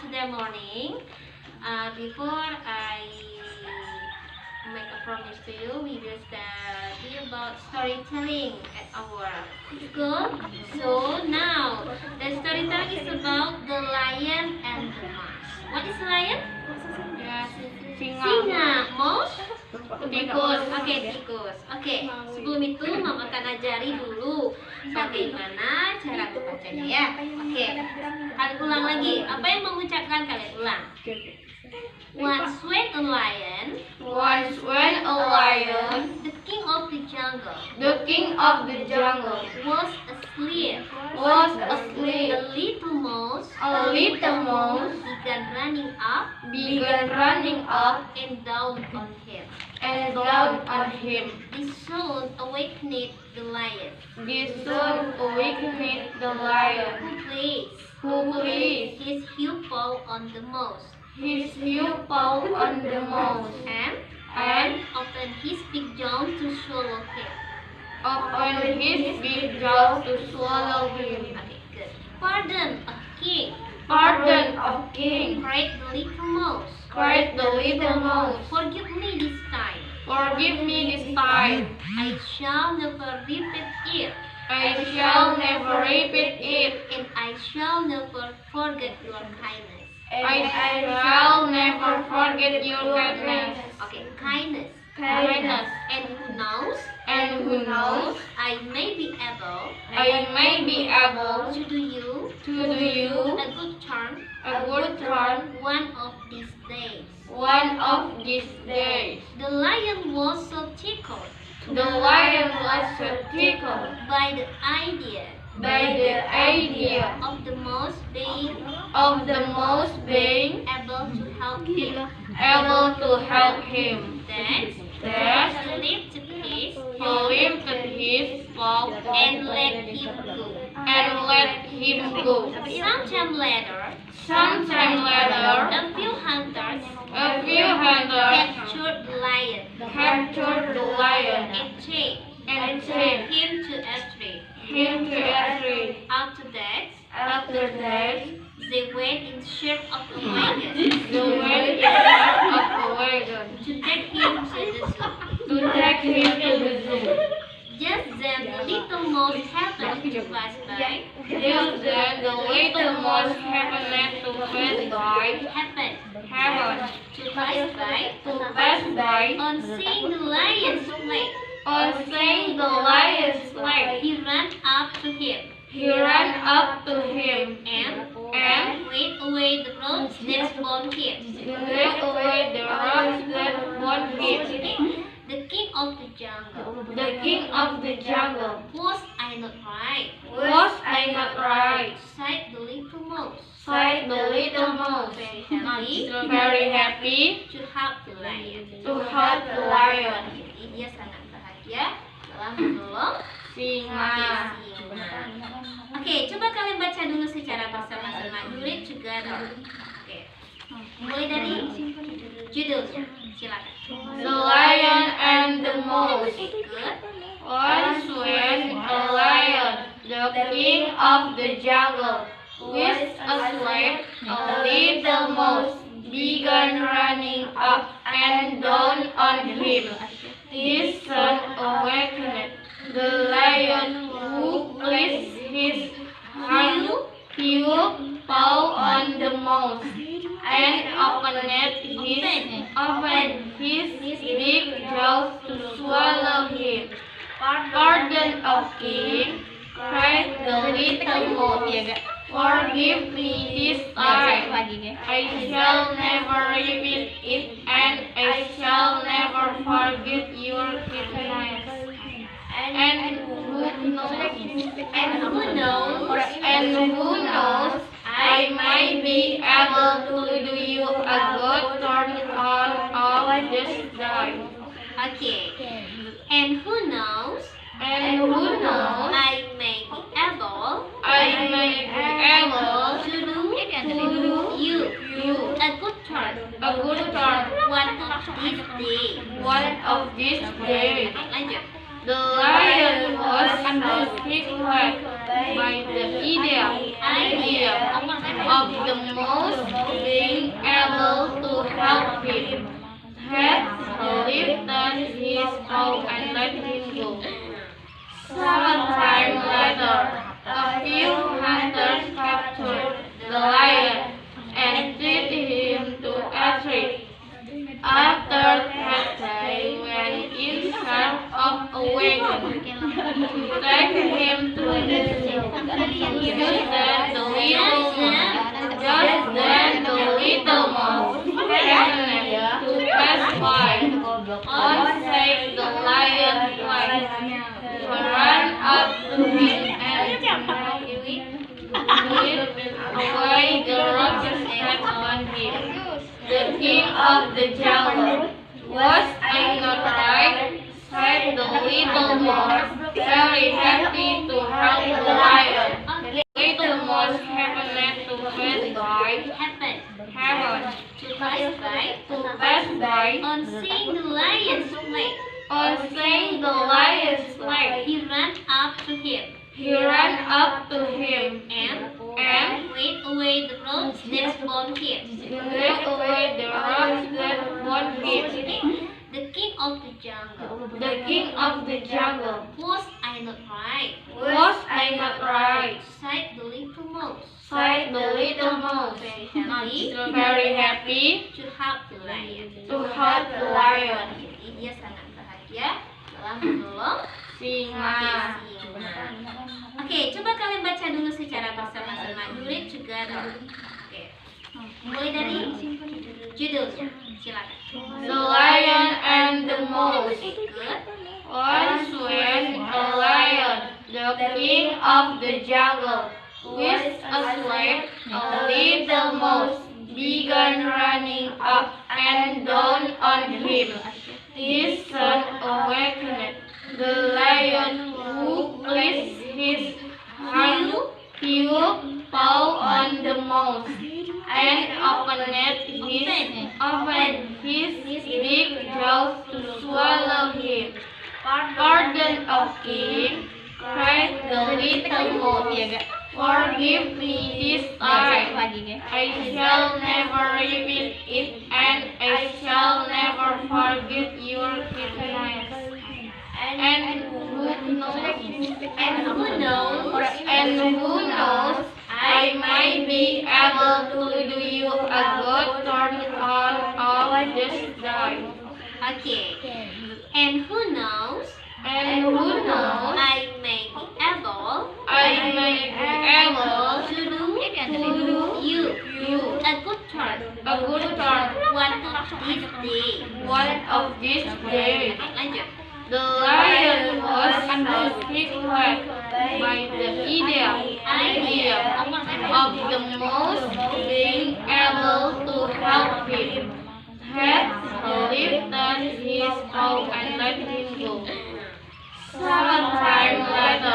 Saturday morning. Before I make a promise to you, we will study about storytelling at our school. So now, the storytelling is about the lion and the mouse. What is lion? Singa. Mouse? Tikus. Oke, tikus. Oke, sebelum itu Mama akan ajari dulu bagaimana cara membacanya ya. Oke, kalian ulang lagi. Apa yang mengucapkan kalian ulang? Once when a lion, the king of the jungle, was asleep. A little mouse began running up and down on him. This sound awakened the lion, who placed his huge paw on the mouse and opened his big jaws to swallow him. Okay, good. Pardon, king, cried the little mouse. Forgive me this time. I shall never repeat it. And I shall never forget your kindness. Okay, kindness. And who knows? I may be able to do you a good turn one of these days. The lion was so tickled by the idea of the mouse being able to help him. Then he lifted his paw and let him go. Sometime later, a few hunters captured the lion and chased him to a tree. After that, they went in search of a wagon to take him to the zoo. Just then the little mouse happened to pass by. On seeing the lion's flag, he ran up to him and waved away the ropes that bound him. The king of the jungle. Was I not right? Sighed the little mouse. Very happy to help the lion. Jadi dia sangat bahagia dalam menolong singa. Oke, coba kalian baca dulu secara bersama-sama. You read together. Oke. Mulai dari judulnya. Silakan. The Lion and the Mouse. Good. Once when a lion, the king of the jungle, was asleep, a little mouse began running up and down on him. This sound awakened the lion, who placed his huge paw on the mouse and opened his big jaws to swallow him. Pardon, O king, cried the little mouse. Forgive me this time. I shall never repeat it, and I shall never forget your kindness. And who knows, I might be able to do you a good turn out of this day. Okay. And who knows? And who knows, I may be able to do you a good turn one of these days. Lanjut. The lion was tickled by the idea of the mouse being able to help him, had lifted his paw and let him go. Some time later, a few hunters captured the lion and tied him to a tree. After that, they went in search of a wagon to take him to the zoo. Just then the little mouse happened to pass by. On said the lion's wife, who ran up to him and whipped away the rough step on him. The king of the jungle. Was I not right? Said the little mouse, very happy to help the lion. Little mouse happened to pass by. On seeing the lion's flag, On seeing the lion's flag, he ran up to him he ran up to him and waved away the ropes that bound him. led away the rocks that bound him. Okay. The king of the jungle. The king of the jungle. Was I not right? Was I not right? Sighed the little mouse. Sighed the little mouse, Very happy very happy to help the lion. to help the lion. Jadi dia sangat bahagia telah menolong Singa. singa. Oke, coba kalian baca dulu secara bersama-sama. Do it together. Oke. Mulai dari judulnya. Silakan. The lion and the mouse. Good. Once when a lion, the king of the jungle, was asleep, a little mouse began running up and down on him. His son awakened. The lion, who placed his huge paw on the mouse and opened his big jaws to swallow him. Pardon, O king, cried the little mouse. Forgive me this time. I shall never repeat it, and I shall never forget your kindness. And who knows, I might be able to do you a good turn out of this day. Oke. And who knows? And who knows, I may be able I may be able to do you a good turn. One of these days. one of these days. Lanjut. The lion was stricken by the idea of the mouse being able to help him. Had lifted his paw and let him go. Some time later,